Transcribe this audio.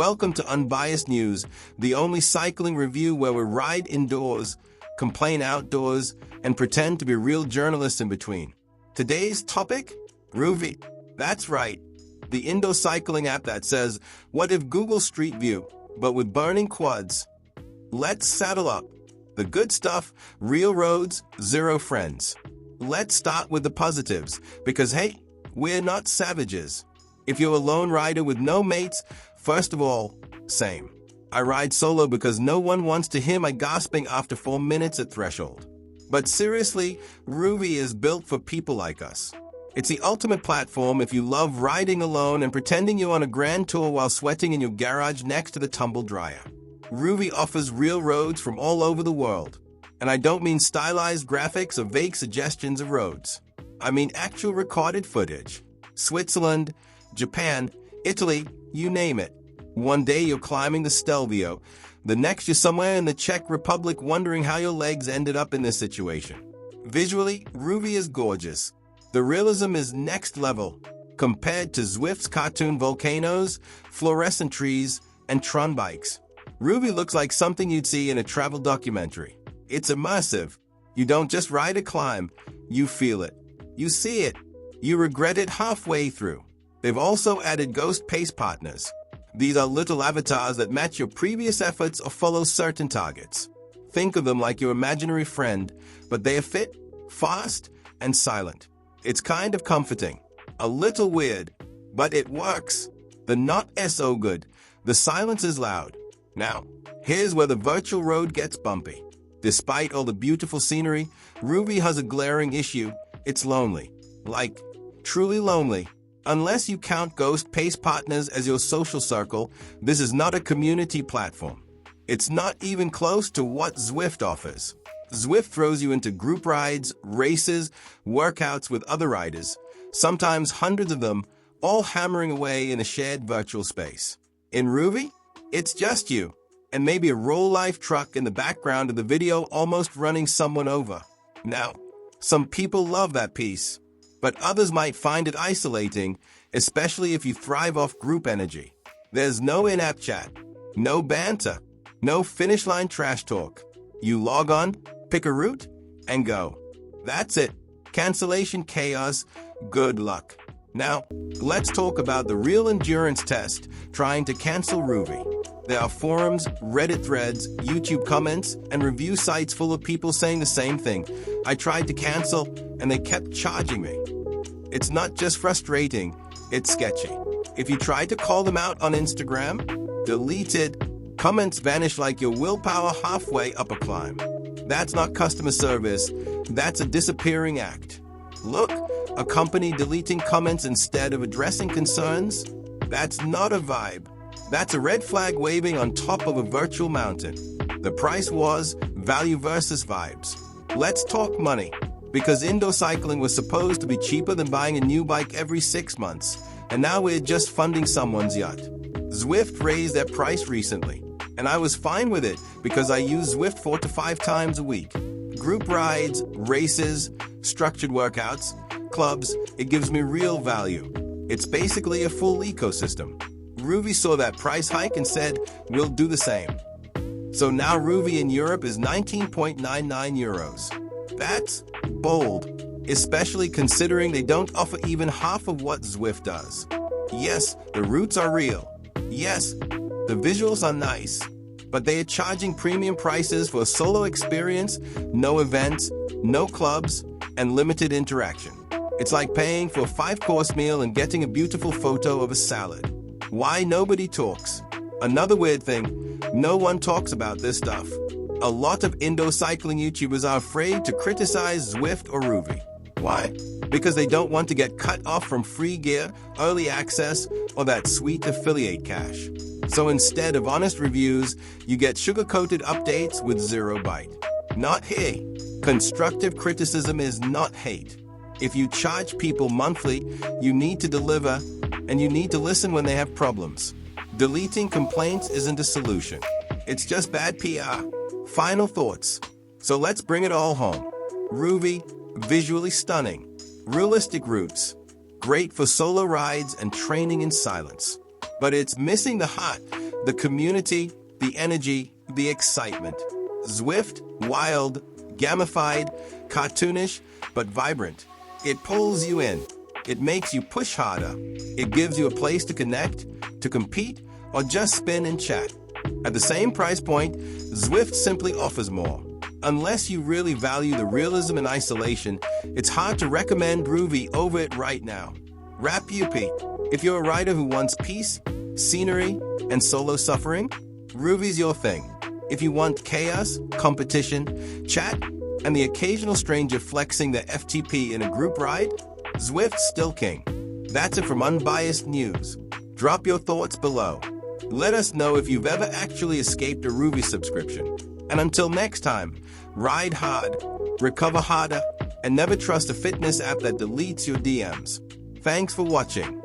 Welcome to Unbiased News, the only cycling review where we ride indoors, complain outdoors, and pretend to be real journalists in between. Today's topic? Rouvy. That's right. The indoor cycling app that says, what if Google Street View, but with burning quads? Let's saddle up. The good stuff, real roads, zero friends. Let's start with the positives, because hey, we're not savages. If you're a lone rider with no mates, first of all, same. I ride solo because no one wants to hear my gasping after 4 minutes at threshold. But seriously, Rouvy is built for people like us. It's the ultimate platform if you love riding alone and pretending you're on a grand tour while sweating in your garage next to the tumble dryer. Rouvy offers real roads from all over the world. And I don't mean stylized graphics or vague suggestions of roads. I mean actual recorded footage. Switzerland, Japan, Italy, you name it. One day you're climbing the Stelvio, the next you're somewhere in the Czech Republic wondering how your legs ended up in this situation. Visually, Rouvy is gorgeous. The realism is next level, compared to Zwift's cartoon volcanoes, fluorescent trees, and Tron bikes. Rouvy looks like something you'd see in a travel documentary. It's immersive. You don't just ride a climb, you feel it. You see it. You regret it halfway through. They've also added ghost pace partners. These are little avatars that match your previous efforts or follow certain targets. Think of them like your imaginary friend, but they are fit, fast, and silent. It's kind of comforting. A little weird, but it works. The not so good. The silence is loud. Now, here's where the virtual road gets bumpy. Despite all the beautiful scenery, Rouvy has a glaring issue. It's lonely. Like, truly lonely. Unless you count ghost pace partners as your social circle, this is not a community platform. It's not even close to what Zwift offers. Zwift throws you into group rides, races, workouts with other riders, sometimes hundreds of them, all hammering away in a shared virtual space. In Rouvy, it's just you, and maybe a roll-life truck in the background of the video almost running someone over. Now, some people love that piece, but others might find it isolating, especially if you thrive off group energy. There's no in-app chat, no banter, no finish line trash talk. You log on, pick a route, and go. That's it. Cancellation chaos. Good luck. Now, let's talk about the real endurance test trying to cancel Rouvy. There are forums, Reddit threads, YouTube comments, and review sites full of people saying the same thing. I tried to cancel, and they kept charging me. It's not just frustrating, it's sketchy. If you try to call them out on Instagram, deleted, comments vanish like your willpower halfway up a climb. That's not customer service, that's a disappearing act. Look, a company deleting comments instead of addressing concerns? That's not a vibe. That's a red flag waving on top of a virtual mountain. The price was value versus vibes. Let's talk money. Because indoor cycling was supposed to be cheaper than buying a new bike every 6 months, and now we're just funding someone's yacht. Zwift raised their price recently, and I was fine with it because I use Zwift 4 to 5 times a week. Group rides, races, structured workouts, clubs, it gives me real value. It's basically a full ecosystem. Rouvy saw that price hike and said, we'll do the same. So now Rouvy in Europe is 19.99 euros. That's bold, especially considering they don't offer even half of what Zwift does. Yes, the routes are real. Yes, the visuals are nice. But they are charging premium prices for a solo experience, no events, no clubs, and limited interaction. It's like paying for a 5-course meal and getting a beautiful photo of a salad. Why nobody talks? Another weird thing, no one talks about this stuff. A lot of indoor cycling YouTubers are afraid to criticize Zwift or Rouvy. Why? Because they don't want to get cut off from free gear, early access, or that sweet affiliate cash. So instead of honest reviews, you get sugar-coated updates with zero bite. Not hey. Constructive criticism is not hate. If you charge people monthly, you need to deliver, and you need to listen when they have problems. Deleting complaints isn't a solution. It's just bad PR. Final thoughts. So let's bring it all home. Rouvy, visually stunning. Realistic routes. Great for solo rides and training in silence. But it's missing the heart, The community, the energy, the excitement. Zwift, wild, gamified, cartoonish, but vibrant. It pulls you in. It makes you push harder. It gives you a place to connect, to compete, or just spin and chat. At the same price point, Zwift simply offers more. Unless you really value the realism and isolation, it's hard to recommend Rouvy over it right now. Rap you, Pete. If you're a rider who wants peace, scenery, and solo suffering, Rouvy's your thing. If you want chaos, competition, chat, and the occasional stranger flexing their FTP in a group ride, Zwift's still king. That's it from Unbiased News. Drop your thoughts below. Let us know if you've ever actually escaped a Rouvy subscription. And until next time, ride hard, recover harder, and never trust a fitness app that deletes your DMs. Thanks for watching.